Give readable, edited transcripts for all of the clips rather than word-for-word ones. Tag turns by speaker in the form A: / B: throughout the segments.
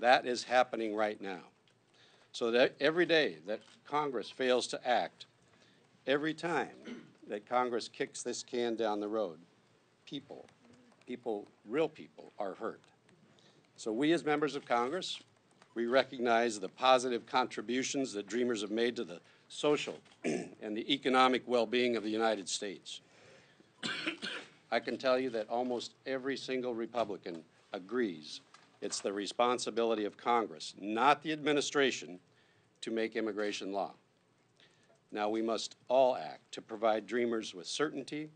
A: That is happening right now. So that every day that Congress fails to act, every time that Congress kicks this can down the road, real people are hurt. So we as members of Congress, we recognize the positive contributions that Dreamers have made to the social and the economic well-being of the United States. I can tell you that almost every single Republican agrees it's the responsibility of Congress, not the administration, to make immigration law. Now we must all act to provide Dreamers with certainty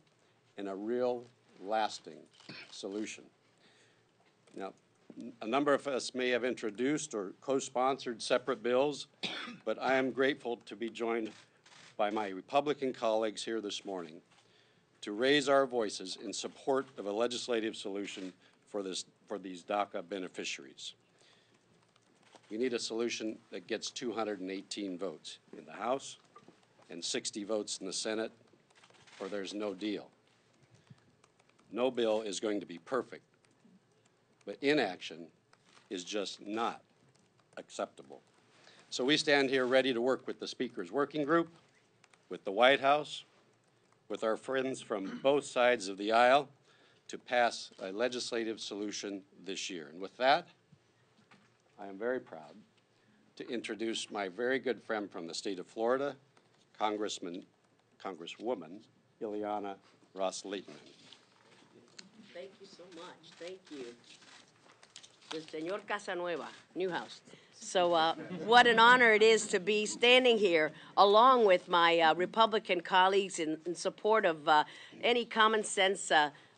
A: and a real, lasting solution. Now, a number of us may have introduced or co-sponsored separate bills, but I am grateful to be joined by my Republican colleagues here this morning to raise our voices in support of a legislative solution for these DACA beneficiaries. We need a solution that gets 218 votes in the House and 60 votes in the Senate, or there's no deal. No bill is going to be perfect, but inaction is just not acceptable. So we stand here ready to work with the Speaker's Working Group, with the White House, with our friends from both sides of the aisle to pass a legislative solution this year. And with that, I am very proud to introduce my very good friend from the state of Florida, Congresswoman Ileana Ros-Lehtinen.
B: Thank you so much. Thank you. The Señor Casanueva, Newhouse. So what an honor it is to be standing here along with my Republican colleagues in support of any common sense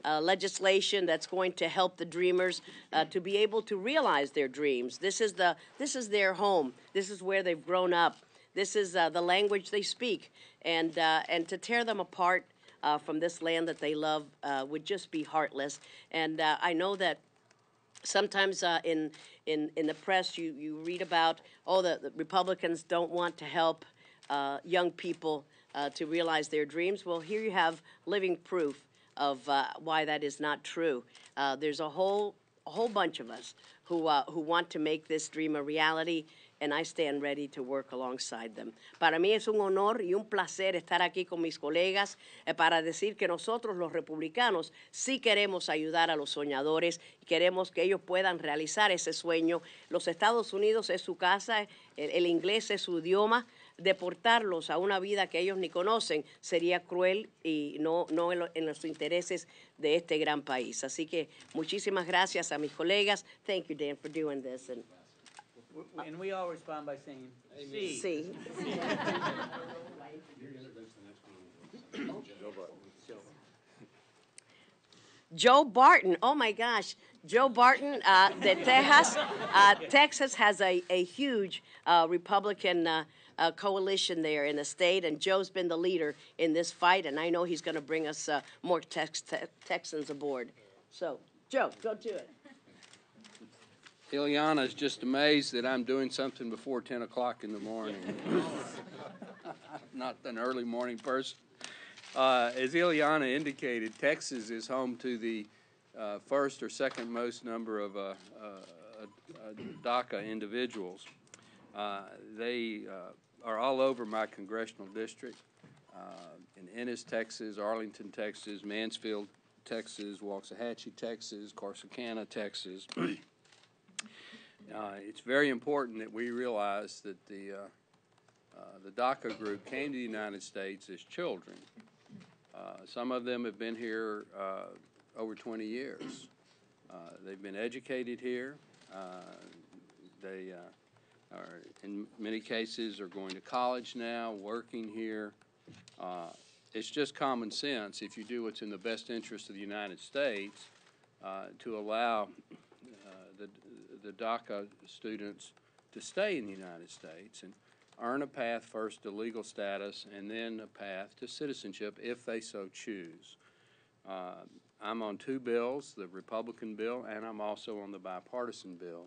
B: legislation that's going to help the Dreamers to be able to realize their dreams. This is their home. This is where they've grown up. This is the language they speak. And to tear them apart from this land that they love would just be heartless. And I know that sometimes in the press you read about, oh, the Republicans don't want to help young people to realize their dreams. Well, here you have living proof of why that is not true. There's a whole bunch of us who want to make this dream a reality, and I stand ready to work alongside them. Para mí es un honor y un placer estar aquí con mis colegas para decir que nosotros los republicanos sí queremos ayudar a los soñadores y queremos que ellos puedan realizar ese sueño. Los Estados Unidos es su casa, el inglés es su idioma. Deportarlos a una vida que ellos ni conocen sería cruel y no en los intereses de este gran país. Así que muchísimas gracias a mis colegas. Thank you, Dan, for doing this.
C: And we all respond by saying,
B: sí. Sí. Joe Barton, oh my gosh, Joe Barton, de Texas. Texas has a huge Republican coalition there in the state, and Joe's been the leader in this fight, and I know he's going to bring us more Texans aboard. So, Joe, go to it.
D: Ileana is just amazed that I'm doing something before 10 o'clock in the morning. Not an early morning person. As Ileana indicated, Texas is home to the first or second most number of DACA individuals. They are all over my congressional district, in Ennis, Texas, Arlington, Texas, Mansfield, Texas, Waxahachie, Texas, Corsicana, Texas. It's very important that we realize that the DACA group came to the United States as children. Some of them have been here over 20 years. They've been educated here. They are, in many cases, are going to college now, working here. It's just common sense, if you do what's in the best interest of the United States, to allow the DACA students to stay in the United States and earn a path first to legal status and then a path to citizenship if they so choose. I'm on two bills, the Republican bill, and I'm also on the bipartisan bill.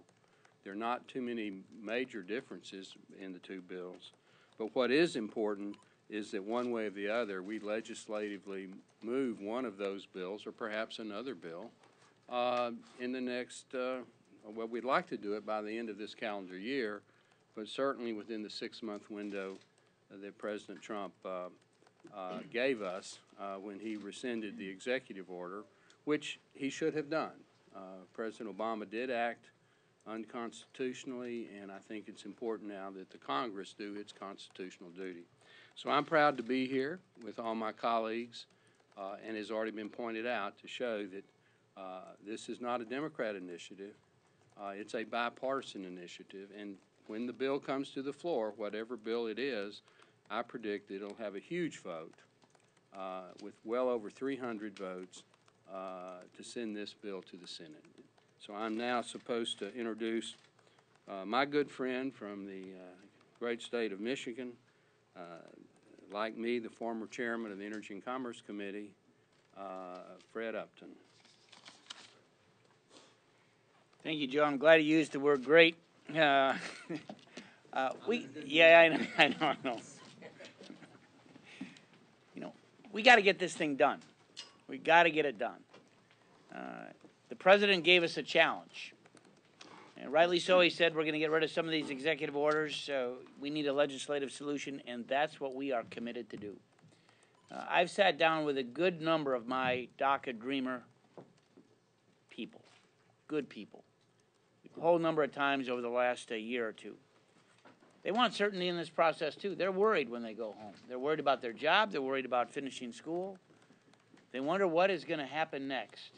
D: There are not too many major differences in the two bills, but what is important is that one way or the other we legislatively move one of those bills or perhaps another bill in the next well, we'd like to do it by the end of this calendar year, but certainly within the 6-month window that President Trump gave us when he rescinded the executive order, which he should have done. President Obama did act unconstitutionally, and I think it's important now that the Congress do its constitutional duty. So I'm proud to be here with all my colleagues, and has already been pointed out, to show that this is not a Democrat initiative. It's a bipartisan initiative, and when the bill comes to the floor, whatever bill it is, I predict it'll have a huge vote with well over 300 votes to send this bill to the Senate. So I'm now supposed to introduce my good friend from the great state of Michigan, like me, the former chairman of the Energy and Commerce Committee, Fred Upton.
C: Thank you, Joe. I'm glad you used the word great. Yeah, I know. You know, we got to get this thing done. We got to get it done. The president gave us a challenge, and rightly so. He said we're going to get rid of some of these executive orders, so we need a legislative solution, and that's what we are committed to do. I've sat down with a good number of my DACA dreamer people, good people, a whole number of times over the last year or two. They want certainty in this process, too. They're worried when they go home. They're worried about their job. They're worried about finishing school. They wonder what is going to happen next.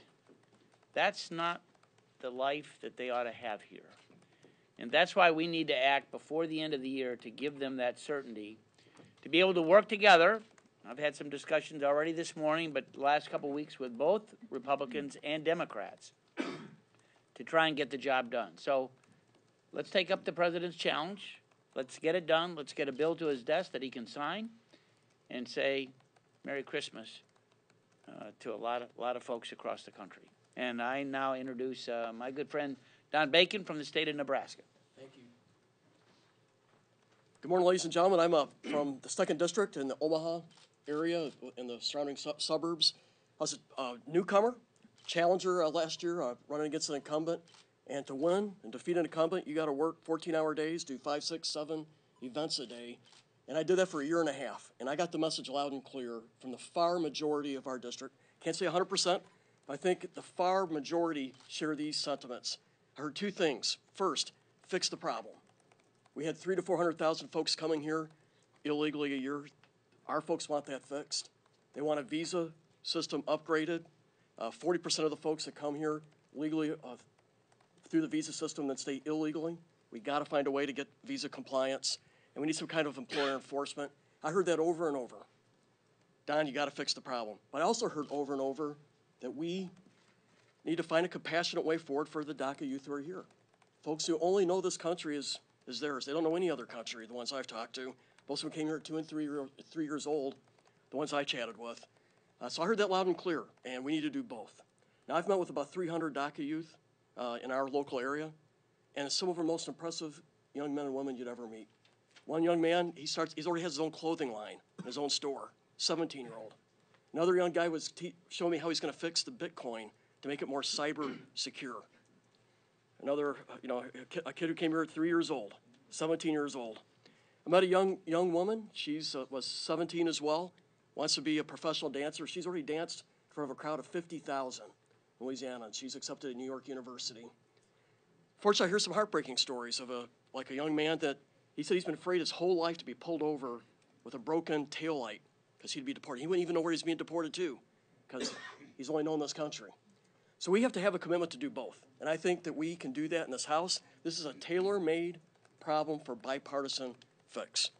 C: That's not the life that they ought to have here. And that's why we need to act before the end of the year to give them that certainty, to be able to work together. I've had some discussions already this morning, but the last couple of weeks with both Republicans and Democrats to try and get the job done. So let's take up the president's challenge. Let's get it done. Let's get a bill to his desk that he can sign and say Merry Christmas to a lot of folks across the country. And I now introduce my good friend Don Bacon from the state of Nebraska.
E: Thank you. Good morning, ladies and gentlemen. I'm from the 2nd District in the Omaha area in the surrounding suburbs. I was a newcomer, challenger last year, running against an incumbent. And to win and defeat an incumbent, you got to work 14-hour days, do 5, 6, 7 events a day. And I did that for a year and a half. And I got the message loud and clear from the far majority of our district. Can't say 100%, but I think the far majority share these sentiments. I heard 2 things. First, fix the problem. We had 300,000 to 400,000 folks coming here illegally a year. Our folks want that fixed. They want a visa system upgraded. 40% of the folks that come here legally through the visa system that stay illegally. We got to find a way to get visa compliance, and we need some kind of employer enforcement. I heard that over and over. Don, you got to fix the problem. But I also heard over and over that we need to find a compassionate way forward for the DACA youth who are here. Folks who only know this country is theirs. They don't know any other country, the ones I've talked to. Most of them came here at 2 and 3 years old, the ones I chatted with. So I heard that loud and clear, and we need to do both. Now, I've met with about 300 DACA youth in our local area, and some of our most impressive young men and women you'd ever meet. One young man, he already has his own clothing line, his own store, 17-year-old. Another young guy was showing me how he's going to fix the Bitcoin to make it more cyber secure. Another, a kid who came here at 3 years old, 17 years old. I met a young woman. She's was 17 as well, wants to be a professional dancer. She's already danced in front of a crowd of 50,000 in Louisiana, and she's accepted at New York University. Fortunately, I hear some heartbreaking stories of a young man that he said he's been afraid his whole life to be pulled over with a broken taillight because he'd be deported. He wouldn't even know where he's being deported to because he's only known this country. So we have to have a commitment to do both, and I think that we can do that in this House. This is a tailor-made problem for bipartisan fix.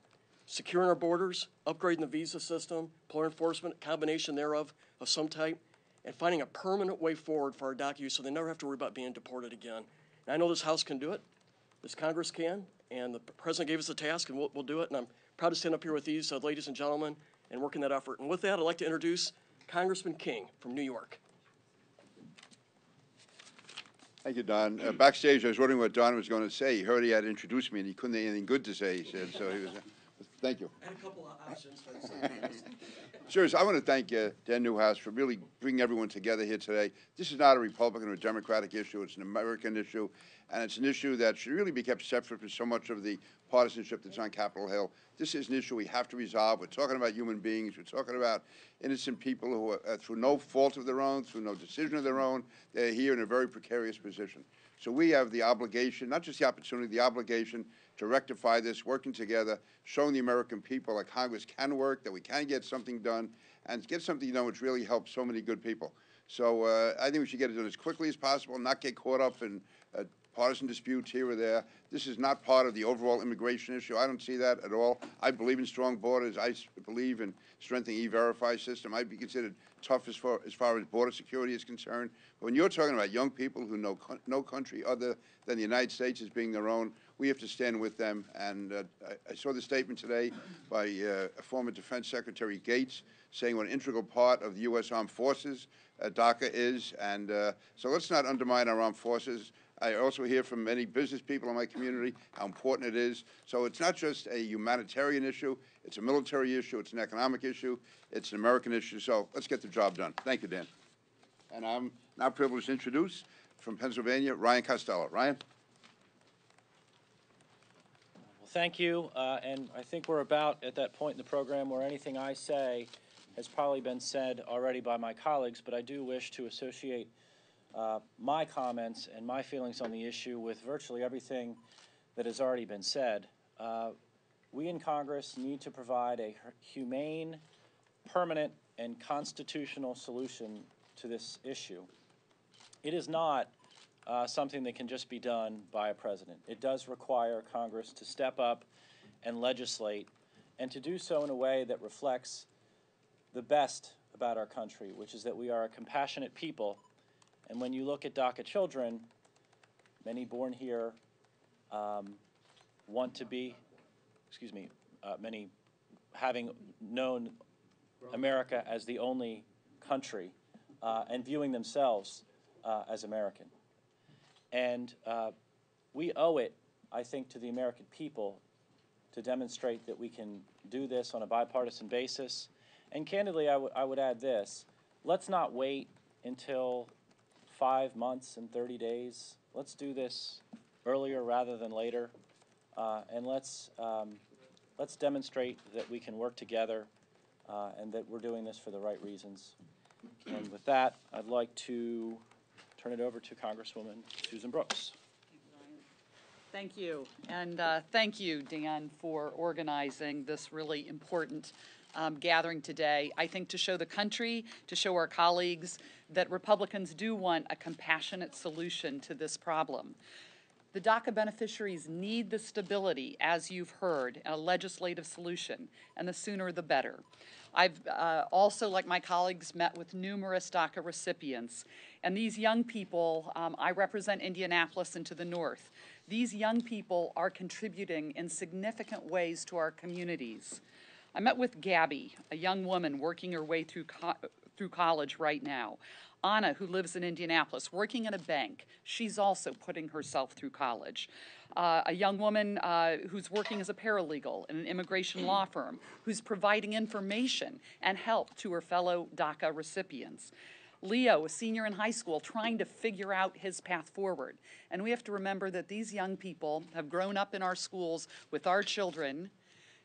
E: Securing our borders, upgrading the visa system, employer enforcement, combination thereof of some type, and finding a permanent way forward for our DACA youth so they never have to worry about being deported again. And I know this House can do it, this Congress can, and the President gave us a task, and we'll do it. And I'm proud to stand up here with these ladies and gentlemen and work in that effort. And with that, I'd like to introduce Congressman King from New York.
F: Thank you, Don. Backstage, I was wondering what Don was going to say. He heard he had introduced me, and he couldn't have anything good to say, he said. So he was, thank you.
E: I had a couple of options.
F: Seriously, I want to thank Dan Newhouse for really bringing everyone together here today. This is not a Republican or Democratic issue. It's an American issue, and it's an issue that should really be kept separate from so much of the partisanship that's on Capitol Hill. This is an issue we have to resolve. We're talking about human beings. We're talking about innocent people who are, through no fault of their own, through no decision of their own, they're here in a very precarious position. So we have the obligation, not just the opportunity, the obligation to rectify this, working together, showing the American people that Congress can work, that we can get something done, and get something done which really helps so many good people. So I think we should get it done as quickly as possible, not get caught up in partisan disputes here or there. This is not part of the overall immigration issue. I don't see that at all. I believe in strong borders. I believe in strengthening E-Verify system. I'd be considered tough as far as border security is concerned. But when you're talking about young people who know no country other than the United States as being their own, we have to stand with them. And I saw the statement today by former Defense Secretary Gates saying what an integral part of the U.S. Armed Forces DACA is. And so let's not undermine our armed forces. I also hear from many business people in my community how important it is. So it's not just a humanitarian issue. It's a military issue. It's an economic issue. It's an American issue. So let's get the job done. Thank you, Dan. And I'm now privileged to introduce from Pennsylvania, Ryan Costello. Ryan?
G: Well, thank you. And I think we're about at that point in the program where anything I say has probably been said already by my colleagues, but I do wish to associate my comments and my feelings on the issue with virtually everything that has already been said. We in Congress need to provide a humane, permanent, and constitutional solution to this issue. It is not something that can just be done by a president. It does require Congress to step up and legislate, and to do so in a way that reflects the best about our country, which is that we are a compassionate people. And when you look at DACA children, many born here want to be, many having known America as the only country and viewing themselves as American. And we owe it, I think, to the American people to demonstrate that we can do this on a bipartisan basis. And candidly, I would add this: let's not wait until 5 months and 30 days. Let's do this earlier rather than later, and let's demonstrate that we can work together and that we're doing this for the right reasons. And with that, I'd like to turn it over to Congresswoman Susan Brooks.
H: Thank you, and thank you, Dan, for organizing this really important gathering today. I think to show the country, to show our colleagues that Republicans do want a compassionate solution to this problem. The DACA beneficiaries need the stability, as you've heard, and a legislative solution, and the sooner the better. I've also, like my colleagues, met with numerous DACA recipients, and these young people, I represent Indianapolis and to the north. These young people are contributing in significant ways to our communities. I met with Gabby, a young woman working her way through college right now. Anna, who lives in Indianapolis, working at a bank. She's also putting herself through college. A young woman who's working as a paralegal in an immigration law firm, who's providing information and help to her fellow DACA recipients. Leo, a senior in high school, trying to figure out his path forward. And we have to remember that these young people have grown up in our schools with our children.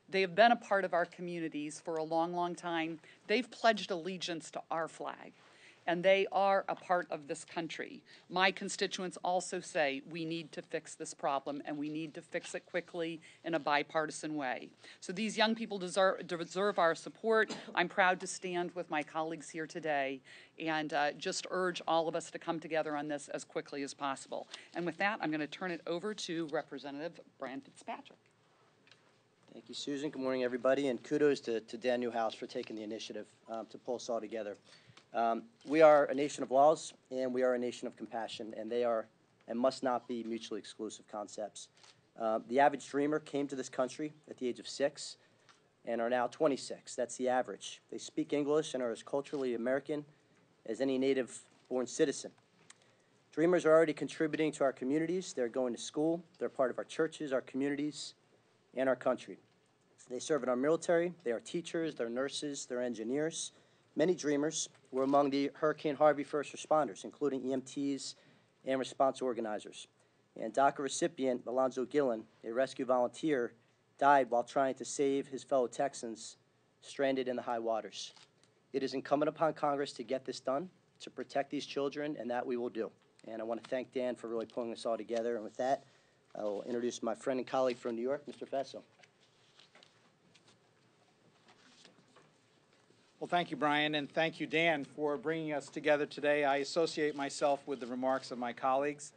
H: They have been a part of our communities for a long, long time. They've pledged allegiance to our flag, and they are a part of this country. My constituents also say we need to fix this problem, and we need to fix it quickly in a bipartisan way. So these young people deserve our support. I'm proud to stand with my colleagues here today and just urge all of us to come together on this as quickly as possible. And with that, I'm going to turn it over to Representative Brian Fitzpatrick.
I: Thank you, Susan. Good morning, everybody, and kudos to Dan Newhouse for taking the initiative to pull us all together. We are a nation of laws, and we are a nation of compassion, and they are and must not be mutually exclusive concepts. The average dreamer came to this country at the age of 6 and are now 26. That's the average. They speak English and are as culturally American as any native-born citizen. Dreamers are already contributing to our communities. They're going to school. They're part of our churches, our communities, and our country. They serve in our military. They are teachers, they're nurses, they're engineers. Many Dreamers were among the Hurricane Harvey first responders, including EMTs and response organizers. And DACA recipient Alonzo Gillen, a rescue volunteer, died while trying to save his fellow Texans stranded in the high waters. It is incumbent upon Congress to get this done, to protect these children, and that we will do. And I want to thank Dan for really pulling this all together. And with that, I will introduce my friend and colleague from New York, Mr. Faso.
J: Well, thank you, Brian, and thank you, Dan, for bringing us together today. I associate myself with the remarks of my colleagues.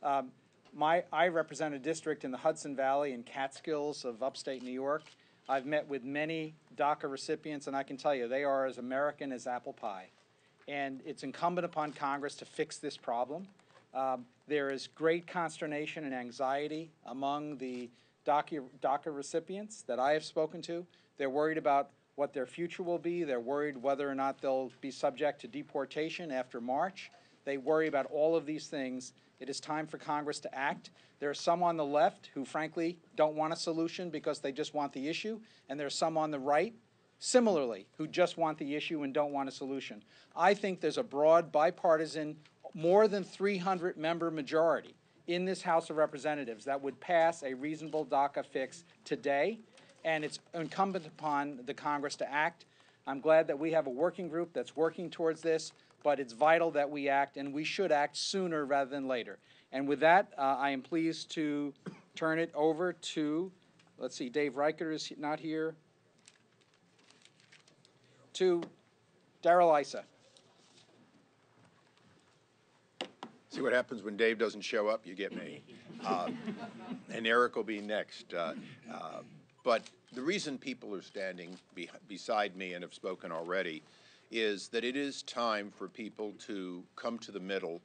J: I represent a district in the Hudson Valley and Catskills of upstate New York. I've met with many DACA recipients, and I can tell you they are as American as apple pie. And it's incumbent upon Congress to fix this problem. There is great consternation and anxiety among the DACA recipients that I have spoken to. They're worried about what their future will be. They're worried whether or not they'll be subject to deportation after March. They worry about all of these things. It is time for Congress to act. There are some on the left who, frankly, don't want a solution because they just want the issue, and there are some on the right, similarly, who just want the issue and don't want a solution. I think there's a broad, bipartisan, more than 300-member majority in this House of Representatives that would pass a reasonable DACA fix today, and it's incumbent upon the Congress to act. I'm glad that we have a working group that's working towards this, but it's vital that we act, and we should act sooner rather than later. And with that, I am pleased to turn it over to, let's see, Dave Reicher is not here, to Darrell Issa.
K: See what happens when Dave doesn't show up? You get me. And Eric will be next. But the reason people are standing beside me and have spoken already is that it is time for people to come to the middle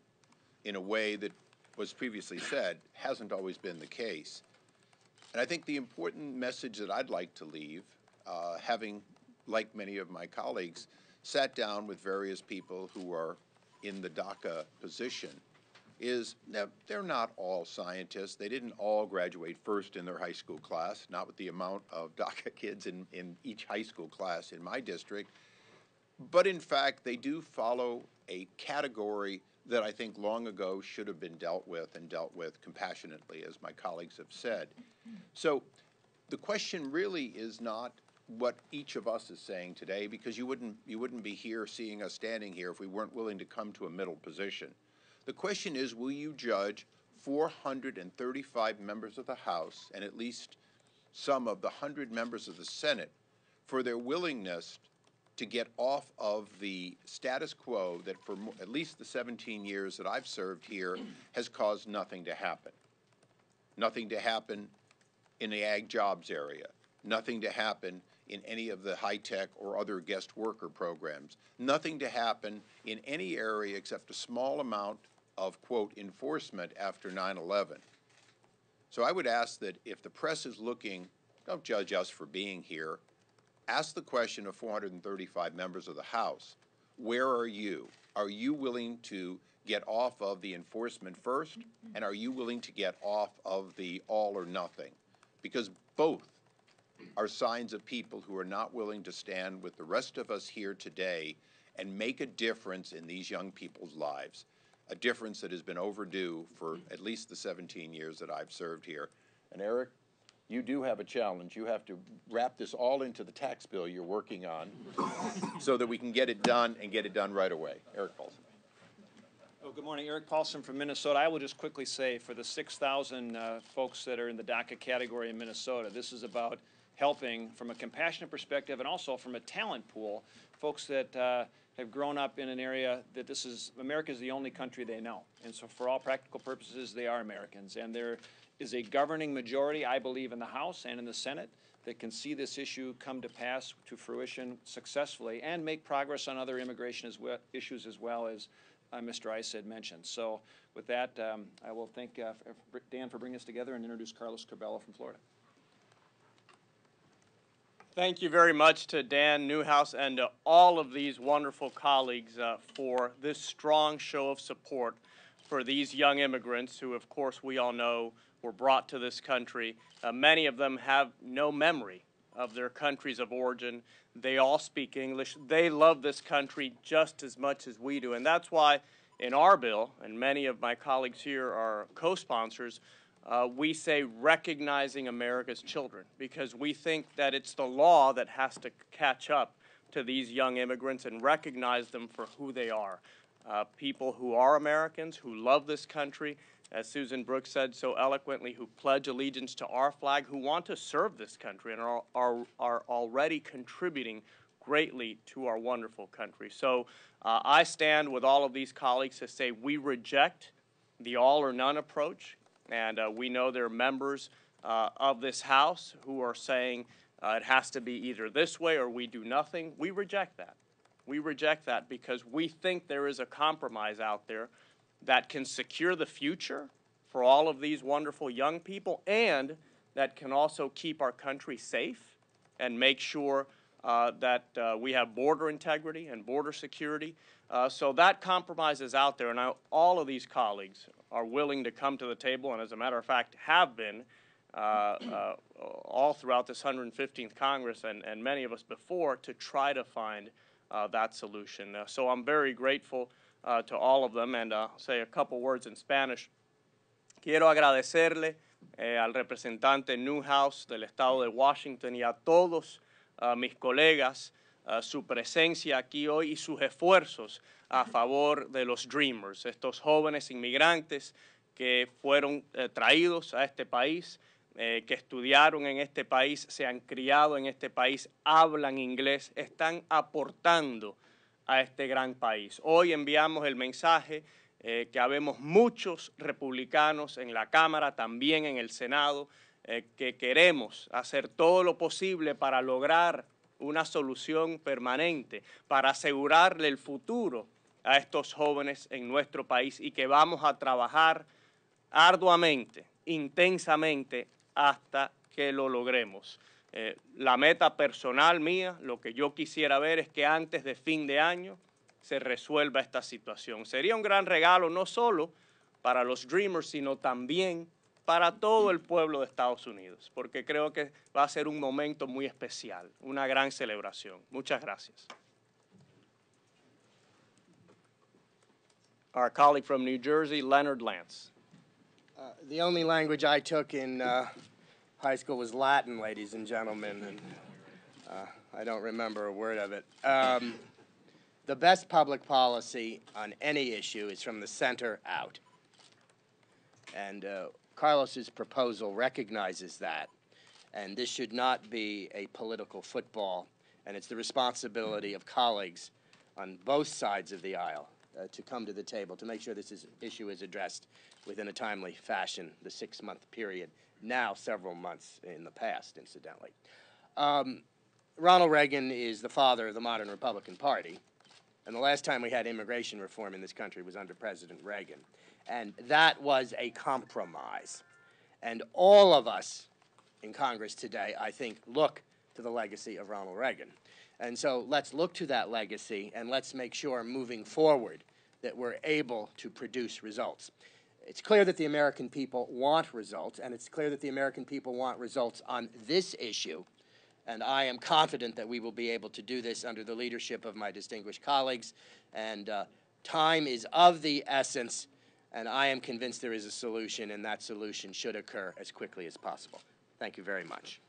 K: in a way that was previously said hasn't always been the case. And I think the important message that I'd like to leave, having, like many of my colleagues, sat down with various people who are in the DACA position, is that they're not all scientists. They didn't all graduate first in their high school class, not with the amount of DACA kids in each high school class in my district. But in fact, they do follow a category that I think long ago should have been dealt with and dealt with compassionately, as my colleagues have said. So the question really is not what each of us is saying today, because you wouldn't be here seeing us standing here if we weren't willing to come to a middle position. The question is, will you judge 435 members of the House and at least some of the 100 members of the Senate for their willingness to get off of the status quo that for at least the 17 years that I've served here has caused nothing to happen? Nothing to happen in the ag jobs area, nothing to happen in any of the high-tech or other guest worker programs, nothing to happen in any area except a small amount of, quote, enforcement after 9/11. So I would ask that if the press is looking, don't judge us for being here. Ask the question of 435 members of the House, where are you? Are you willing to get off of the enforcement first, and are you willing to get off of the all or nothing? Because both are signs of people who are not willing to stand with the rest of us here today and make a difference in these young people's lives, a difference that has been overdue for at least the 17 years that I've served here. And Eric, you do have a challenge. You have to wrap this all into the tax bill you're working on so that we can get it done and get it done right away. Eric Paulson.
G: Oh, good morning. Eric Paulson from Minnesota. I will just quickly say, for the 6,000 folks that are in the DACA category in Minnesota, this is about helping from a compassionate perspective and also from a talent pool, folks that have grown up in an area that America is the only country they know. And so for all practical purposes, they are Americans. And there is a governing majority, I believe, in the House and in the Senate that can see this issue come to pass, to fruition successfully, and make progress on other immigration issues as well, as Mr. Issa had mentioned. So with that, I will thank Dan for bringing us together and introduce Carlos Corbello from Florida.
L: Thank you very much to Dan Newhouse and to all of these wonderful colleagues for this strong show of support for these young immigrants who, of course, we all know were brought to this country. Many of them have no memory of their countries of origin. They all speak English. They love this country just as much as we do. And that's why in our bill, and many of my colleagues here are co-sponsors, we say recognizing America's children, because we think that it's the law that has to catch up to these young immigrants and recognize them for who they are. People who are Americans, who love this country, as Susan Brooks said so eloquently, who pledge allegiance to our flag, who want to serve this country and are already contributing greatly to our wonderful country. So I stand with all of these colleagues to say we reject the all or none approach, and we know there are members of this House who are saying it has to be either this way or we do nothing. We reject that. We reject that because we think there is a compromise out there that can secure the future for all of these wonderful young people, and that can also keep our country safe and make sure that we have border integrity and border security. So that compromise is out there, and all of these colleagues are willing to come to the table, and as a matter of fact have been all throughout this 115th Congress and many of us before, to try to find that solution. So I'm very grateful to all of them, and I'll say a couple words in Spanish. Quiero agradecerle al representante Newhouse del estado de Washington y a todos mis colegas su presencia aquí hoy y sus esfuerzos a favor de los Dreamers, estos jóvenes inmigrantes que fueron traídos a este país, que estudiaron en este país, se han criado en este país, hablan inglés, están aportando a este gran país. Hoy enviamos el mensaje que habemos muchos republicanos en la Cámara, también en el Senado, que queremos hacer todo lo posible para lograr una solución permanente, para asegurarle el futuro a estos jóvenes en nuestro país y que vamos a trabajar arduamente, intensamente, hasta que lo logremos. La meta personal mía, lo que yo quisiera ver es que antes de fin de año se resuelva esta situación. Sería un gran regalo no solo para los Dreamers, sino también para todo el pueblo de Estados Unidos, porque creo que va a ser un momento muy especial, una gran celebración. Muchas gracias. Our colleague from New Jersey, Leonard Lance.
M: The only language I took in high school was Latin, ladies and gentlemen, and I don't remember a word of it. The best public policy on any issue is from the center out. And Carlos's proposal recognizes that. And this should not be a political football, and it's the responsibility of colleagues on both sides of the aisle to come to the table to make sure this issue is addressed within a timely fashion, the 6-month period, now several months in the past, incidentally. Ronald Reagan is the father of the modern Republican Party, and the last time we had immigration reform in this country was under President Reagan. And that was a compromise. And all of us in Congress today, I think, look to the legacy of Ronald Reagan. And so let's look to that legacy and let's make sure moving forward that we're able to produce results. It's clear that the American people want results, and it's clear that the American people want results on this issue. And I am confident that we will be able to do this under the leadership of my distinguished colleagues. And time is of the essence, and I am convinced there is a solution, and that solution should occur as quickly as possible. Thank you very much.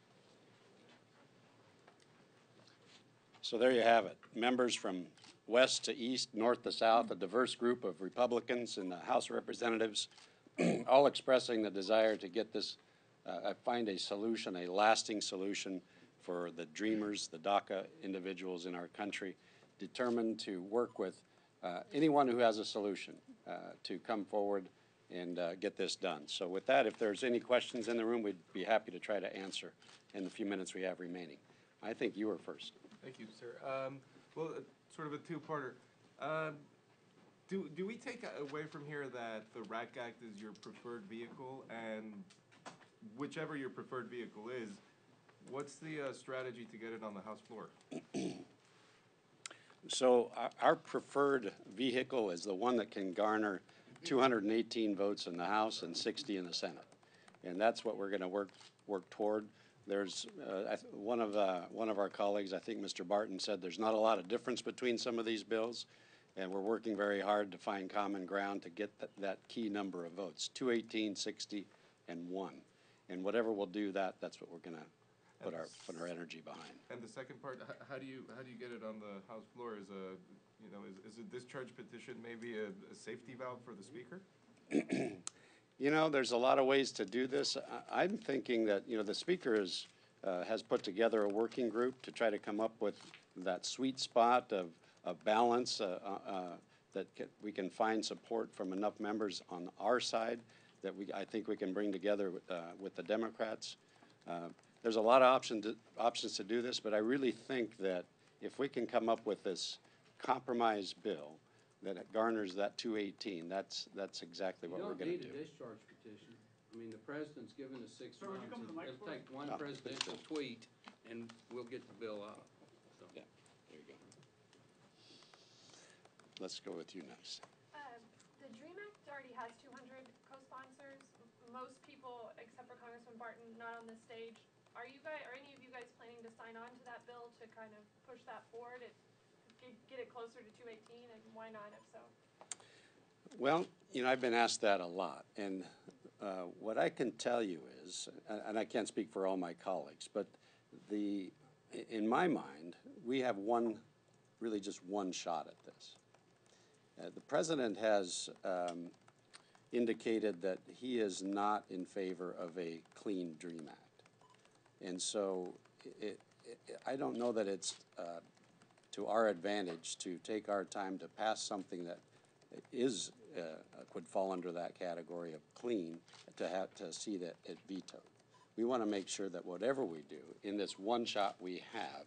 A: So there you have it. Members from west to east, north to south, a diverse group of Republicans in the House of Representatives, all expressing the desire to get this, find a solution, a lasting solution for the Dreamers, the DACA individuals in our country, determined to work with anyone who has a solution to come forward and get this done. So with that, if there's any questions in the room, we'd be happy to try to answer in the few minutes we have remaining. I think you were first.
N: Thank you, sir. Well, sort of a two-parter. Do we take away from here that the RAC Act is your preferred vehicle, and whichever your preferred vehicle is, what's the strategy to get it on the House floor?
A: So our preferred vehicle is the one that can garner 218 votes in the House and 60 in the Senate. And that's what we're going to work toward. There's one of our colleagues, I think Mr. Barton, said there's not a lot of difference between some of these bills, and we're working very hard to find common ground to get that key number of votes, 218, 60, and 1. And whatever will do that, that's what we're going to put our energy behind.
N: And the second part, how do you get it on the House floor? Is a discharge petition maybe a safety valve for the Speaker?
A: You know, there's a lot of ways to do this. I'm thinking that, you know, the Speaker has put together a working group to try to come up with that sweet spot of balance that we can find support from enough members on our side that I think we can bring together with the Democrats. There's a lot of options to do this, but I really think that if we can come up with this compromise bill that it garners that 218, that's exactly what we're going to do.
D: You don't need a discharge petition. I mean, the president's given us 6 months. It'll take one presidential tweet, and we'll get the bill out. So.
A: Yeah, there you go. Let's go with you next.
O: The DREAM Act already has 200 co-sponsors. Most people, except for Congressman Barton, not on this stage. Are any of you guys planning to sign on to that bill to kind of push that forward? Get it closer to 218, and why not, if so?
A: Well, you know, I've been asked that a lot, and what I can tell you is, and I can't speak for all my colleagues, but in my mind, we have really just one shot at this. The president has indicated that he is not in favor of a clean DREAM Act, and so I don't know that it's to our advantage to take our time to pass something that could fall under that category of clean, to see that it vetoed. We want to make sure that whatever we do in this one shot we have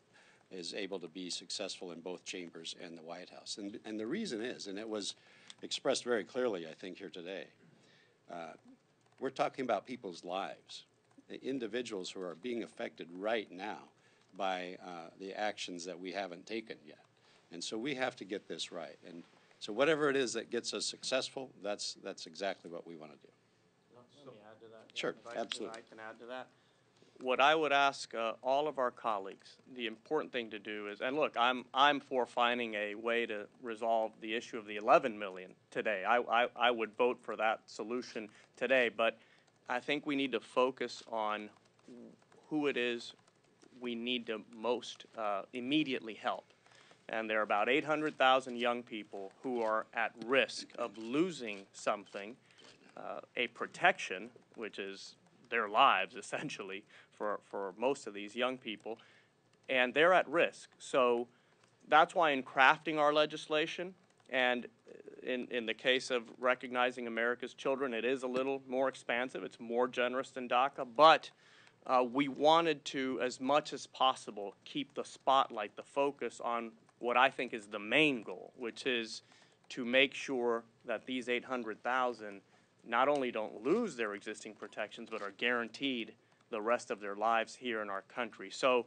A: is able to be successful in both chambers and the White House. And the reason is, and it was expressed very clearly, I think, here today, we're talking about people's lives, the individuals who are being affected right now by the actions that we haven't taken yet. And so we have to get this right. And so whatever it is that gets us successful, that's exactly what we want to do.
L: Let me add to that.
A: Sure,
L: If
A: absolutely.
L: I can add to that. What I would ask all of our colleagues, the important thing to do is, and look, I'm for finding a way to resolve the issue of the 11 million today. I would vote for that solution today, but I think we need to focus on who it is we need to most immediately help. And there are about 800,000 young people who are at risk of losing something, a protection, which is their lives essentially for most of these young people, and they're at risk. So that's why in crafting our legislation, and in the case of recognizing America's children, it is a little more expansive. It's more generous than DACA, but we wanted to, as much as possible, keep the spotlight, the focus on what I think is the main goal, which is to make sure that these 800,000 not only don't lose their existing protections, but are guaranteed the rest of their lives here in our country. So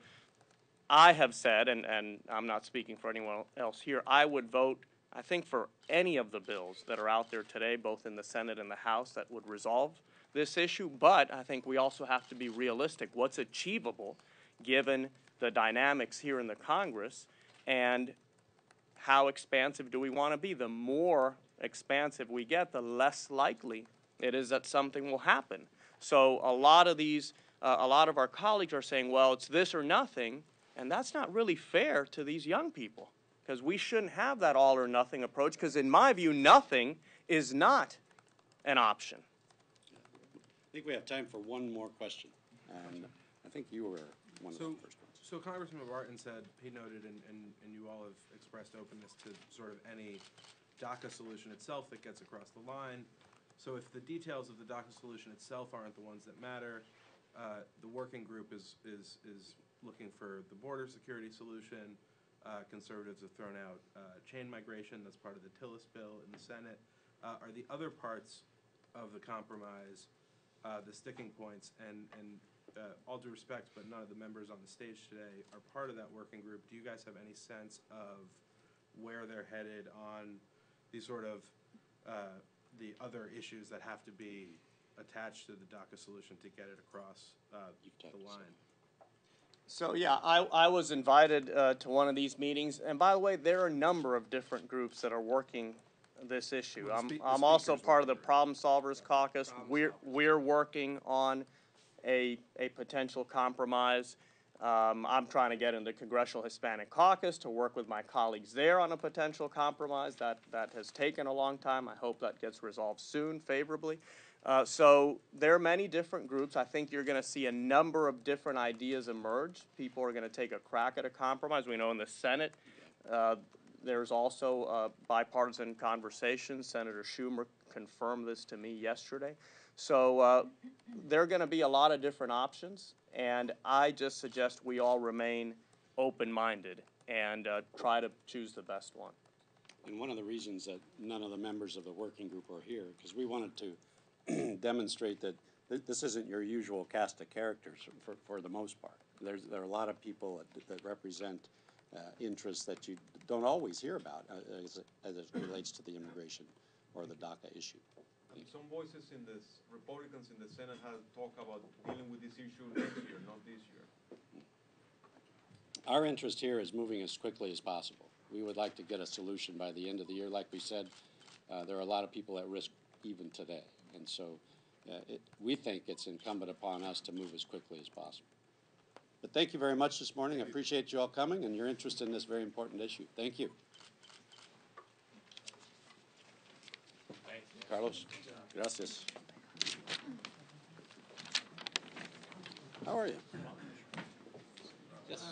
L: I have said, and I'm not speaking for anyone else here, I would vote, I think, for any of the bills that are out there today, both in the Senate and the House, that would resolve this issue. But I think we also have to be realistic. What's achievable given the dynamics here in the Congress, and how expansive do we want to be? The more expansive we get, the less likely it is that something will happen. So a lot of our colleagues are saying, well, it's this or nothing, and that's not really fair to these young people, because we shouldn't have that all or nothing approach, because in my view, nothing is not an option.
A: I think we have time for one more question. And I think you were one of the first ones.
N: So Congressman Barton said, he noted, and you all have expressed openness to sort of any DACA solution itself that gets across the line. So if the details of the DACA solution itself aren't the ones that matter, the working group is looking for the border security solution. Conservatives have thrown out chain migration. That's part of the Tillis bill in the Senate. Are the other parts of the compromise the sticking points? And all due respect, but none of the members on the stage today are part of that working group. Do you guys have any sense of where they're headed on these sort of the other issues that have to be attached to the DACA solution to get it across the line?
L: So, yeah, I was invited to one of these meetings, and by the way, there are a number of different groups that are working this issue.
N: Well, the
L: I'm also
N: speakers
L: part of
N: were
L: the Problem Solvers Caucus. We're working on a potential compromise. I'm trying to get in the Congressional Hispanic Caucus to work with my colleagues there on a potential compromise. That has taken a long time. I hope that gets resolved soon favorably. So there are many different groups. I think you're going to see a number of different ideas emerge. People are going to take a crack at a compromise. We know in the Senate there's also bipartisan conversations. Senator Schumer confirmed this to me yesterday. So there are going to be a lot of different options, and I just suggest we all remain open-minded and try to choose the best one.
A: And one of the reasons that none of the members of the working group are here, because we wanted to demonstrate that this isn't your usual cast of characters for the most part. There are a lot of people that represent interests that you don't always hear about as it relates to the immigration or the DACA issue.
P: Some voices in the Republicans in the Senate have talked about dealing with this issue next year, not this year.
A: Our interest here is moving as quickly as possible. We would like to get a solution by the end of the year. Like we said, there are a lot of people at risk even today. And so we think it's incumbent upon us to move as quickly as possible. But thank you very much this morning. I appreciate you all coming and your interest in this very important issue. Thank you. Carlos, gracias. How are you? Yes.